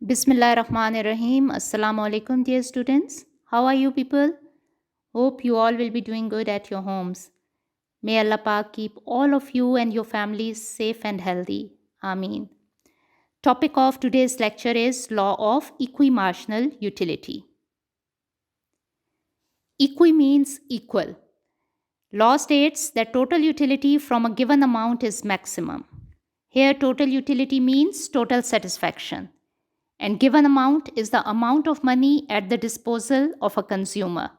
Bismillahirrahmanirrahim. Assalamu alaikum, dear students. How are you people? Hope you all will be doing good at your homes. May Allah Pak keep all of you and your families safe and healthy. Ameen. Topic of today's lecture is Law of Equimarginal Utility. Equi means equal. Law states that total utility from a given amount is maximum. Here total utility means total satisfaction. And given amount is the amount of money at the disposal of a consumer.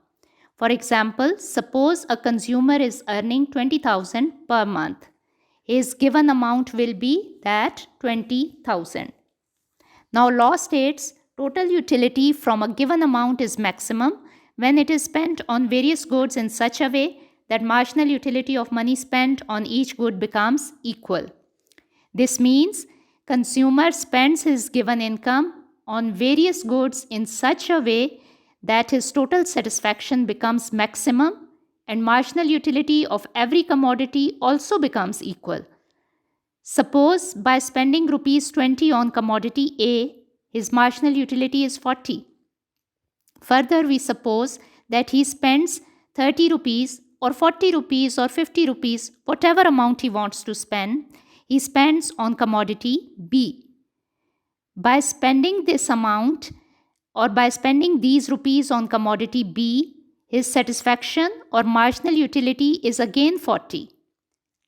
For example, suppose a consumer is earning 20,000 per month. His given amount will be that 20,000. Now law states total utility from a given amount is maximum when it is spent on various goods in such a way that marginal utility of money spent on each good becomes equal. This means consumer spends his given income on various goods in such a way that his total satisfaction becomes maximum and marginal utility of every commodity also becomes equal. Suppose by spending rupees 20 on commodity A, his marginal utility is 40. Further, we suppose that he spends 30 rupees or 40 rupees or 50 rupees, whatever amount he wants to spend, he spends on commodity B. By spending this amount or by spending these rupees on commodity B, his satisfaction or marginal utility is again 40.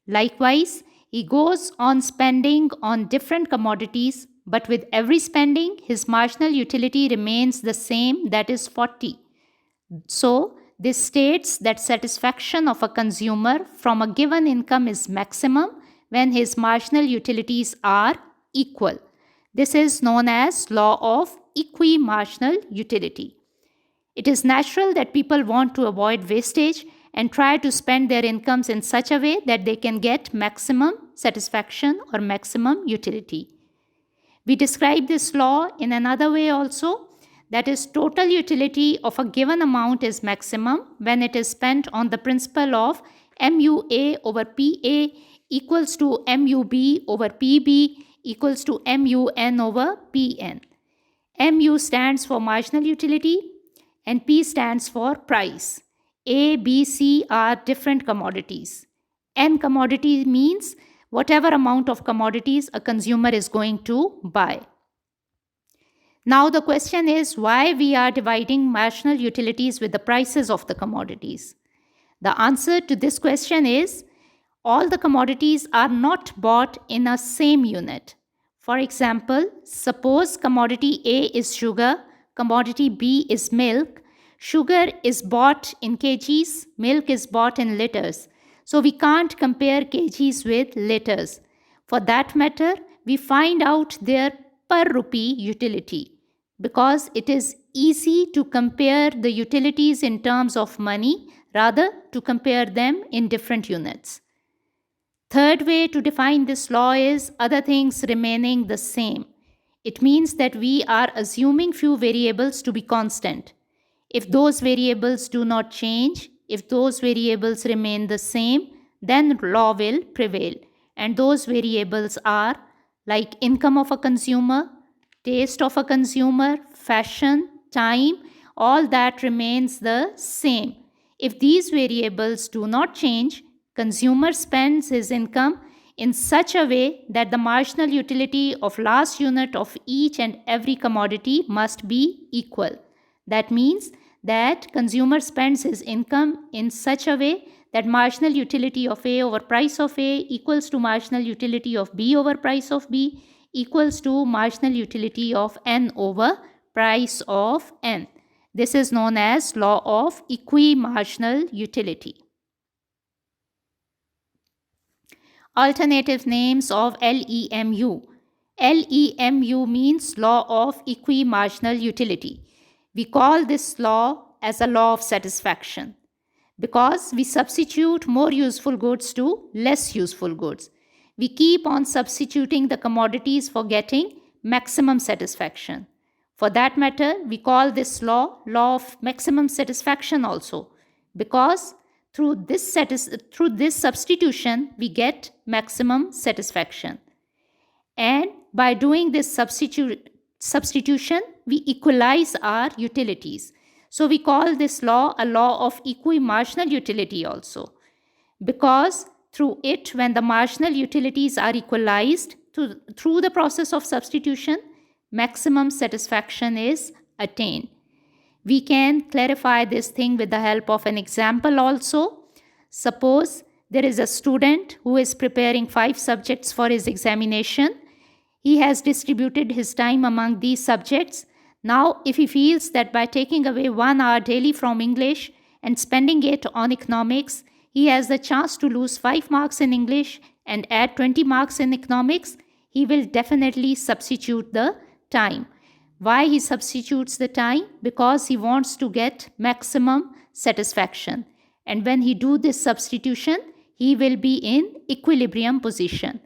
Likewise, he goes on spending on different commodities, but with every spending, his marginal utility remains the same, that is 40. So, this states that satisfaction of a consumer from a given income is maximum when his marginal utilities are equal. This is known as law of equimarginal utility. It is natural that people want to avoid wastage and try to spend their incomes in such a way that they can get maximum satisfaction or maximum utility. We describe this law in another way also, that is total utility of a given amount is maximum when it is spent on the principle of MUA over PA equals to MUB over PB equals to MUN over PN. MU stands for marginal utility and P stands for price. A, B, C are different commodities. N commodity means whatever amount of commodities a consumer is going to buy. Now the question is why we are dividing marginal utilities with the prices of the commodities. The answer to this question is all the commodities are not bought in a same unit. For example, suppose commodity A is sugar, commodity B is milk. Sugar is bought in kgs, milk is bought in liters. So we can't compare kgs with liters. For that matter, we find out their per rupee utility because it is easy to compare the utilities in terms of money rather to compare them in different units. Third way to define this law is other things remaining the same. It means that we are assuming few variables to be constant. If those variables do not change, if those variables remain the same, then law will prevail. And those variables are like income of a consumer, taste of a consumer, fashion, time, all that remains the same. If these variables do not change, consumer spends his income in such a way that the marginal utility of last unit of each and every commodity must be equal. That means that consumer spends his income in such a way that marginal utility of A over price of A equals to marginal utility of B over price of B equals to marginal utility of N over price of N. This is known as law of equimarginal utility. Alternative names of LEMU. LEMU means law of equimarginal utility. We call this law as a law of satisfaction because we substitute more useful goods to less useful goods. We keep on substituting the commodities for getting maximum satisfaction. For that matter, we call this law of maximum satisfaction also because through this substitution, we get maximum satisfaction. And by doing this substitution, we equalize our utilities. So we call this law a law of equi-marginal utility also, because through it, when the marginal utilities are equalized through the process of substitution, maximum satisfaction is attained. We can clarify this thing with the help of an example also. Suppose there is a student who is preparing 5 subjects for his examination. He has distributed his time among these subjects. Now, if he feels that by taking away 1 hour daily from English and spending it on economics, he has the chance to lose 5 marks in English and add 20 marks in economics, he will definitely substitute the time. Why he substitutes the time? Because he wants to get maximum satisfaction. And when he do this substitution, he will be in equilibrium position.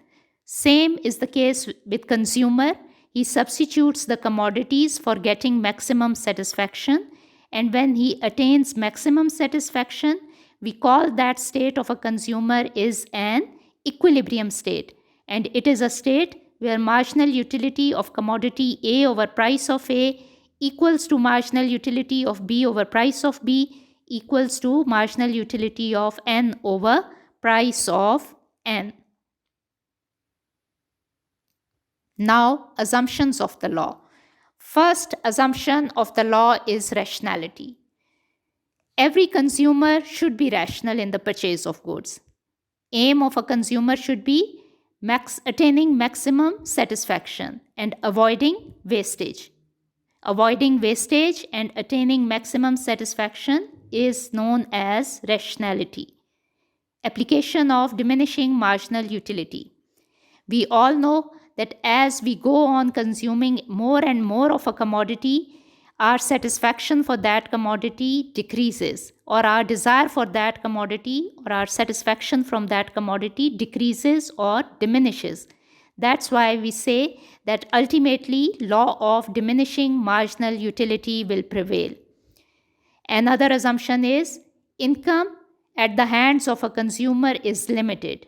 Same is the case with consumer. He substitutes the commodities for getting maximum satisfaction. And when he attains maximum satisfaction, we call that state of a consumer is an equilibrium state. And it is a state where marginal utility of commodity A over price of A equals to marginal utility of B over price of B equals to marginal utility of N over price of N. Now, assumptions of the law. First assumption of the law is rationality. Every consumer should be rational in the purchase of goods. Aim of a consumer should be attaining maximum satisfaction and avoiding wastage. Avoiding wastage and attaining maximum satisfaction is known as rationality. Application of diminishing marginal utility. We all know that as we go on consuming more and more of a commodity, our satisfaction for that commodity decreases, or our desire for that commodity or our satisfaction from that commodity decreases or diminishes. That's why we say that ultimately law of diminishing marginal utility will prevail. Another assumption is income at the hands of a consumer is limited.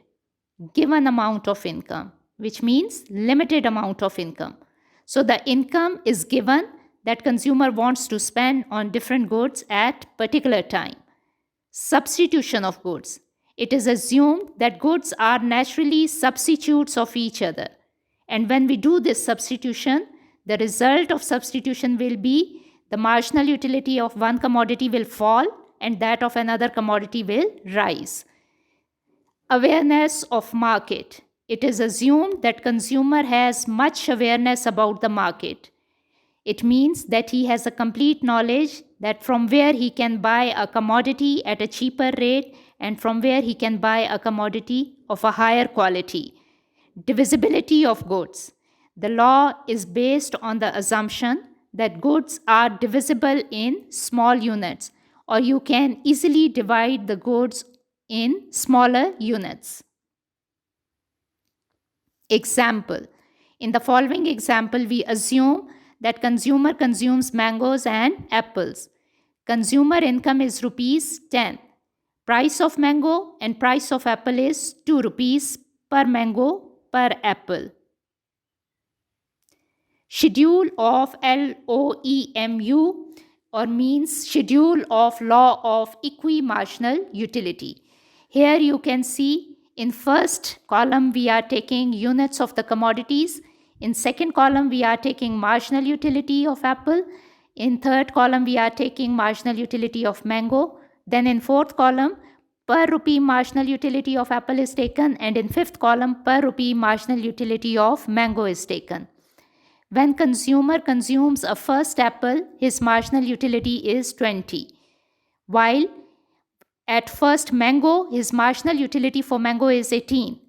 Given amount of income, which means limited amount of income. So the income is given that consumer wants to spend on different goods at particular time. Substitution of goods. It is assumed that goods are naturally substitutes of each other. And when we do this substitution, the result of substitution will be the marginal utility of one commodity will fall and that of another commodity will rise. Awareness of market. It is assumed that consumer has much awareness about the market. It means that he has a complete knowledge that from where he can buy a commodity at a cheaper rate and from where he can buy a commodity of a higher quality. Divisibility of goods. The law is based on the assumption that goods are divisible in small units, or you can easily divide the goods in smaller units. Example. In the following example, we assume that consumer consumes mangoes and apples. Consumer income is rupees 10. Price of mango and price of apple is 2 rupees per mango per apple. Schedule of LOEMU, or means schedule of law of equi-marginal utility. Here you can see in first column we are taking units of the commodities. In second column we are taking marginal utility of apple. In third column we are taking marginal utility of mango. Then in fourth column per rupee marginal utility of apple is taken, and in fifth column per rupee marginal utility of mango is taken. When consumer consumes a first apple, his marginal utility is 20. While at first mango, his marginal utility for mango is 18.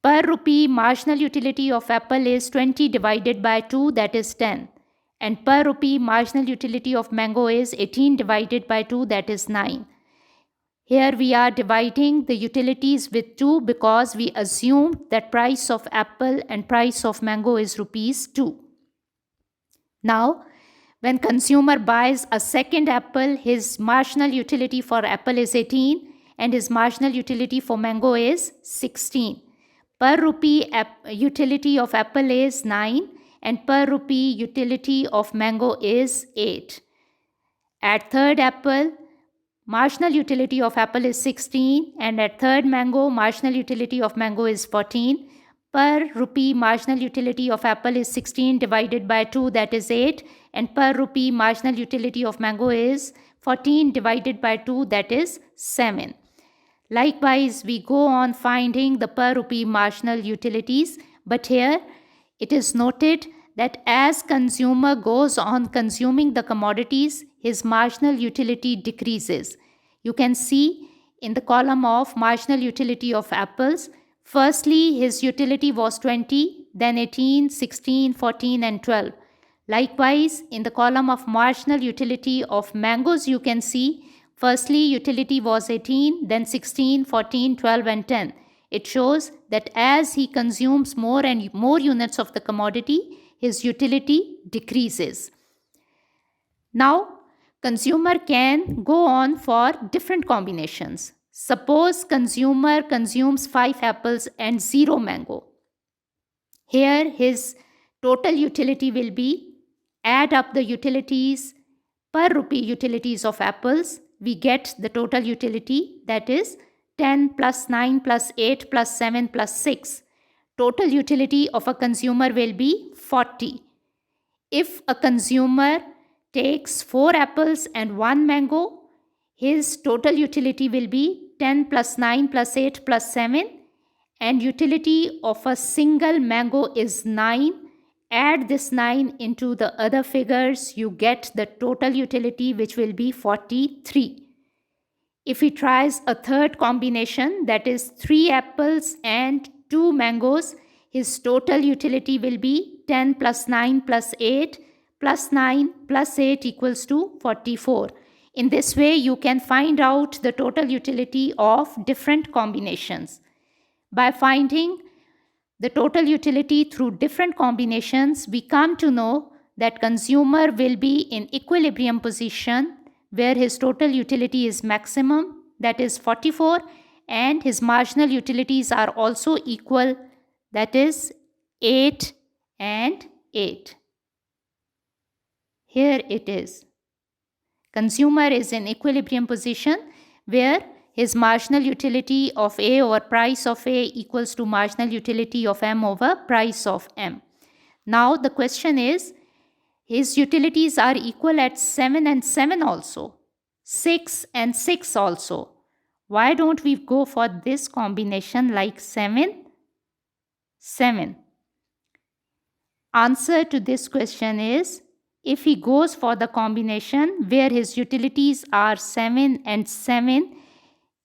Per rupee marginal utility of apple is 20 divided by 2, that is 10. And per rupee marginal utility of mango is 18 divided by 2, that is 9. Here we are dividing the utilities with 2 because we assume that price of apple and price of mango is rupees 2. Now, when consumer buys a second apple, his marginal utility for apple is 18 and his marginal utility for mango is 16. Per rupee utility of apple is 9 and per rupee utility of mango is 8. At third apple, marginal utility of apple is 16, and at third mango, marginal utility of mango is 14. Per rupee, marginal utility of apple is 16 divided by 2, that is 8, and per rupee, marginal utility of mango is 14 divided by 2, that is 7. Likewise, we go on finding the per rupee marginal utilities, but here it is noted that as consumer goes on consuming the commodities, his marginal utility decreases. You can see in the column of marginal utility of apples, firstly his utility was 20, then 18, 16, 14 and 12. Likewise, in the column of marginal utility of mangoes, you can see firstly utility was 18, then 16, 14, 12 and 10. It shows that as he consumes more and more units of the commodity, his utility decreases. Now, consumer can go on for different combinations. Suppose consumer consumes 5 apples and 0 mango. Here his total utility will be, add up the utilities, per rupee utilities of apples, we get the total utility, that is 10 plus 9 plus 8 plus 7 plus 6. Total utility of a consumer will be 40. If a consumer takes 4 apples and 1 mango, his total utility will be 10 plus 9 plus 8 plus 7, and utility of a single mango is 9. Add this 9 into the other figures, you get the total utility, which will be 43. If he tries a third combination, that is 3 apples and 2 mangoes, his total utility will be 10 plus 9 plus 8 plus 9 plus 8 equals to 44. In this way, you can find out the total utility of different combinations. By finding the total utility through different combinations, we come to know that consumer will be in equilibrium position where his total utility is maximum, that is 44, and his marginal utilities are also equal, that is 8 and 8. Here it is. Consumer is in equilibrium position where his marginal utility of A over price of A equals to marginal utility of M over price of M. Now the question is, his utilities are equal at 7 and 7 also, 6 and 6 also. Why don't we go for this combination like 7, 7? Answer to this question is, if he goes for the combination where his utilities are 7 and 7,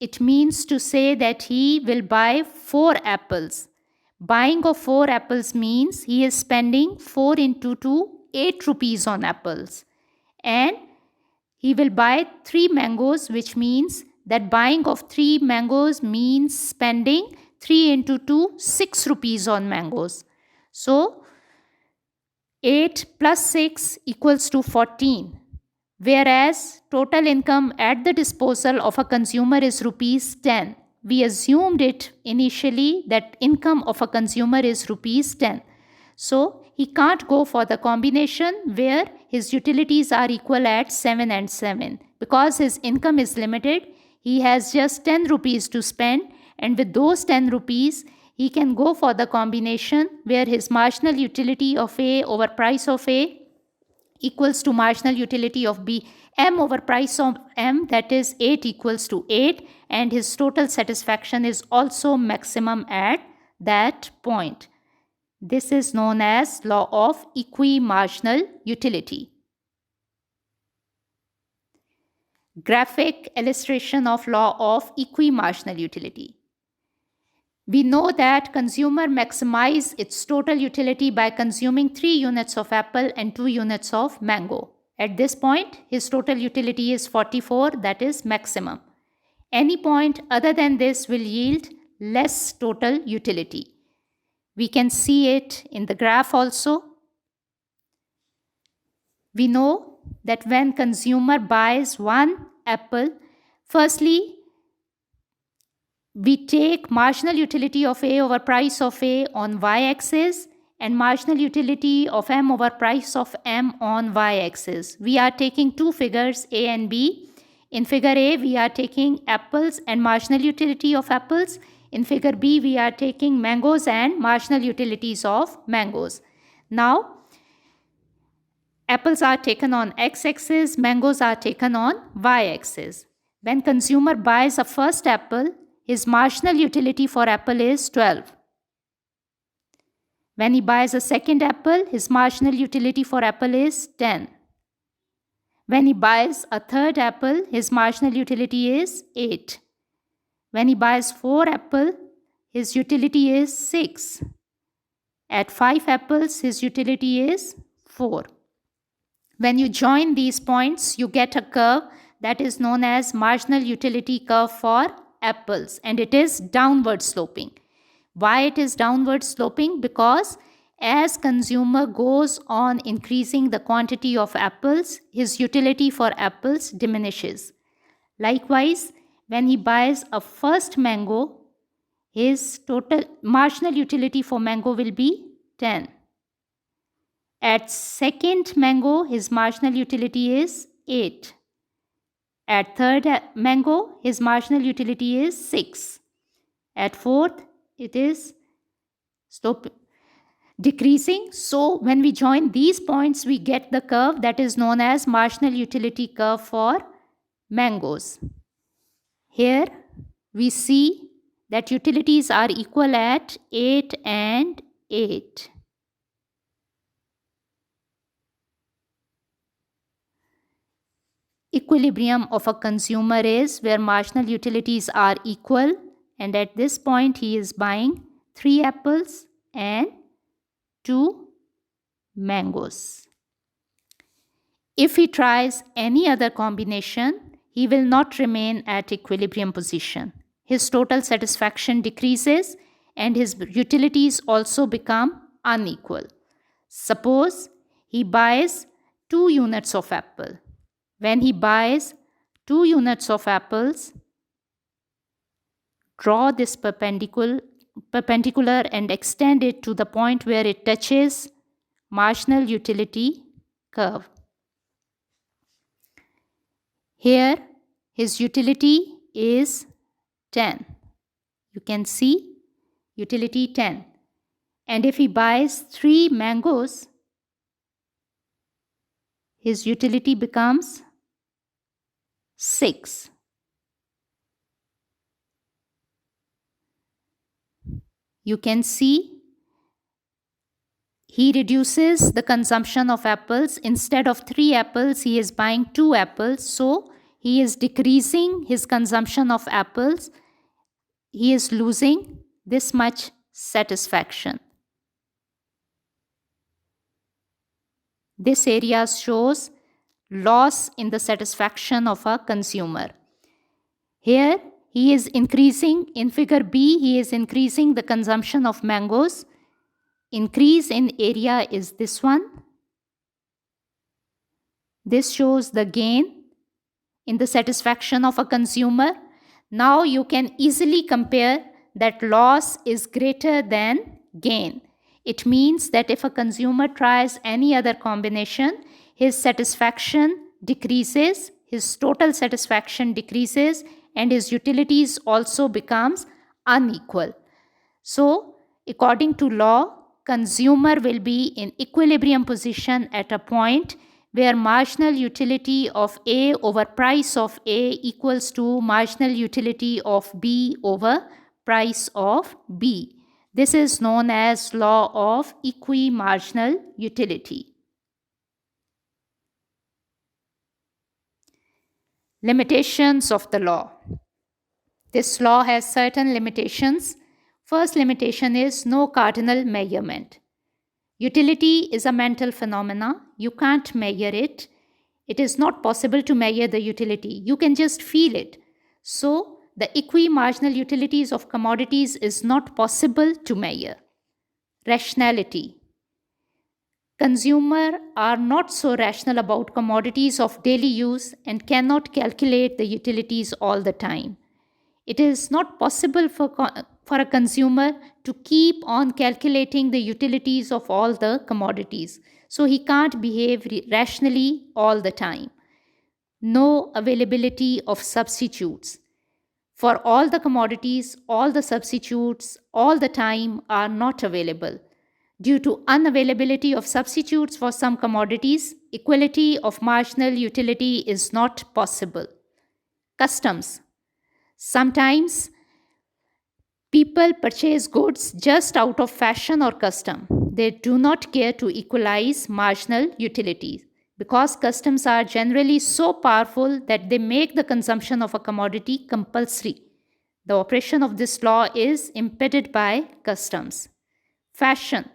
it means to say that he will buy 4 apples. Buying of 4 apples means he is spending 4 into 2, 8 rupees on apples. And he will buy 3 mangoes, which means that buying of 3 mangoes means spending 3 into 2, 6 rupees on mangoes. So, 8 plus 6 equals to 14. Whereas total income at the disposal of a consumer is rupees 10. We assumed it initially that income of a consumer is rupees 10. So he can't go for the combination where his utilities are equal at 7 and 7. Because his income is limited, he has just 10 rupees to spend, and with those 10 rupees, he can go for the combination where his marginal utility of A over price of A equals to marginal utility of B, M over price of M, that is 8 equals to 8, and his total satisfaction is also maximum at that point. This is known as law of equimarginal utility. Graphic illustration of law of equimarginal utility. We know that consumer maximize its total utility by consuming 3 units of apple and 2 units of mango. At this point, his total utility is 44, that is maximum. Any point other than this will yield less total utility. We can see it in the graph also. We know that when consumer buys 1 apple, firstly, we take marginal utility of A over price of A on y-axis, and marginal utility of m over price of m on y-axis. We are taking two figures A and B. In figure A, we are taking apples and marginal utility of apples. In figure B, we are taking mangoes and marginal utilities of mangoes. Now, apples are taken on x-axis, mangoes are taken on y-axis. When consumer buys a first apple, his marginal utility for apple is 12. When he buys a second apple, his marginal utility for apple is 10. When he buys a third apple, his marginal utility is 8. When he buys 4 apples, his utility is 6. At 5 apples, his utility is 4. When you join these points, you get a curve that is known as marginal utility curve for apples, and it is downward sloping. Why it is downward sloping? Because as consumer goes on increasing the quantity of apples, his utility for apples diminishes. Likewise, when he buys a first mango, his total marginal utility for mango will be 10. At second mango, his marginal utility is 8. At third mango, his marginal utility is 6. At fourth, it is decreasing. So when we join these points, we get the curve that is known as marginal utility curve for mangoes. Here we see that utilities are equal at 8 and 8. Equilibrium of a consumer is where marginal utilities are equal, and at this point he is buying 3 apples and 2 mangoes. If he tries any other combination, he will not remain at equilibrium position. His total satisfaction decreases and his utilities also become unequal. Suppose he buys 2 units of apple. When he buys 2 units of apples, draw this perpendicular and extend it to the point where it touches marginal utility curve. Here his utility is 10. You can see utility 10. And if he buys 3 mangoes, his utility becomes 6. You can see he reduces the consumption of apples. Instead of 3 apples, he is buying 2 apples. So he is decreasing his consumption of apples. He is losing this much satisfaction. This area shows loss in the satisfaction of a consumer. Here he is increasing, in figure B, he is increasing the consumption of mangoes. Increase in area is this one. This shows the gain in the satisfaction of a consumer. Now you can easily compare that loss is greater than gain. It means that if a consumer tries any other combination, his satisfaction decreases, his total satisfaction decreases, and his utilities also becomes unequal. So, according to law, consumer will be in equilibrium position at a point where marginal utility of A over price of A equals to marginal utility of B over price of B. This is known as law of equimarginal utility. Limitations of the law. This law has certain limitations. First limitation is no cardinal measurement. Utility is a mental phenomena. You can't measure it. It is not possible to measure the utility. You can just feel it. So, the equimarginal utilities of commodities is not possible to measure. Rationality. Consumers are not so rational about commodities of daily use and cannot calculate the utilities all the time. It is not possible for for a consumer to keep on calculating the utilities of all the commodities. So he can't behave rationally all the time. No availability of substitutes. For all the commodities, all the substitutes, all the time are not available. Due to unavailability of substitutes for some commodities, equality of marginal utility is not possible. Customs. Sometimes people purchase goods just out of fashion or custom. They do not care to equalize marginal utilities because customs are generally so powerful that they make the consumption of a commodity compulsory. The operation of this law is impeded by customs. Fashion.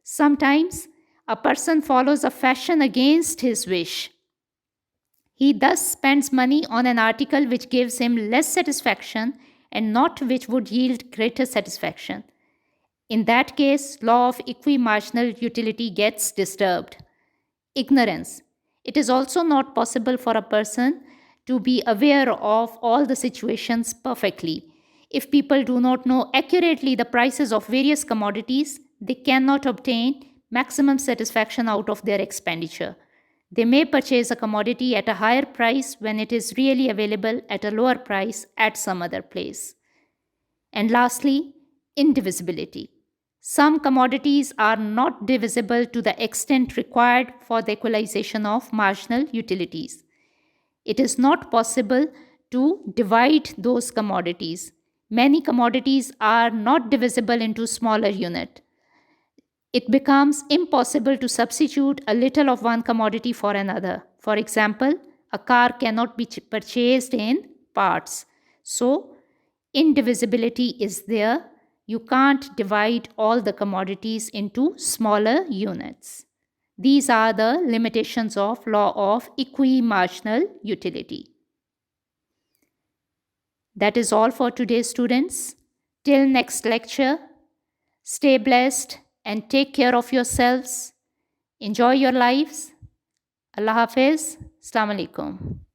Sometimes a person follows a fashion against his wish. He thus spends money on an article which gives him less satisfaction and not which would yield greater satisfaction. In that case, law of equimarginal utility gets disturbed. Ignorance. It is also not possible for a person to be aware of all the situations perfectly. If people do not know accurately the prices of various commodities, they cannot obtain maximum satisfaction out of their expenditure. They may purchase a commodity at a higher price when it is really available at a lower price at some other place. And lastly, indivisibility. Some commodities are not divisible to the extent required for the equalization of marginal utilities. It is not possible to divide those commodities. Many commodities are not divisible into smaller units. It becomes impossible to substitute a little of one commodity for another. For example, a car cannot be purchased in parts. So, indivisibility is there. You can't divide all the commodities into smaller units. These are the limitations of law of equimarginal utility. That is all for today, students. Till next lecture, stay blessed and take care of yourselves. Enjoy your lives. Allah Hafiz. Assalamu alaikum.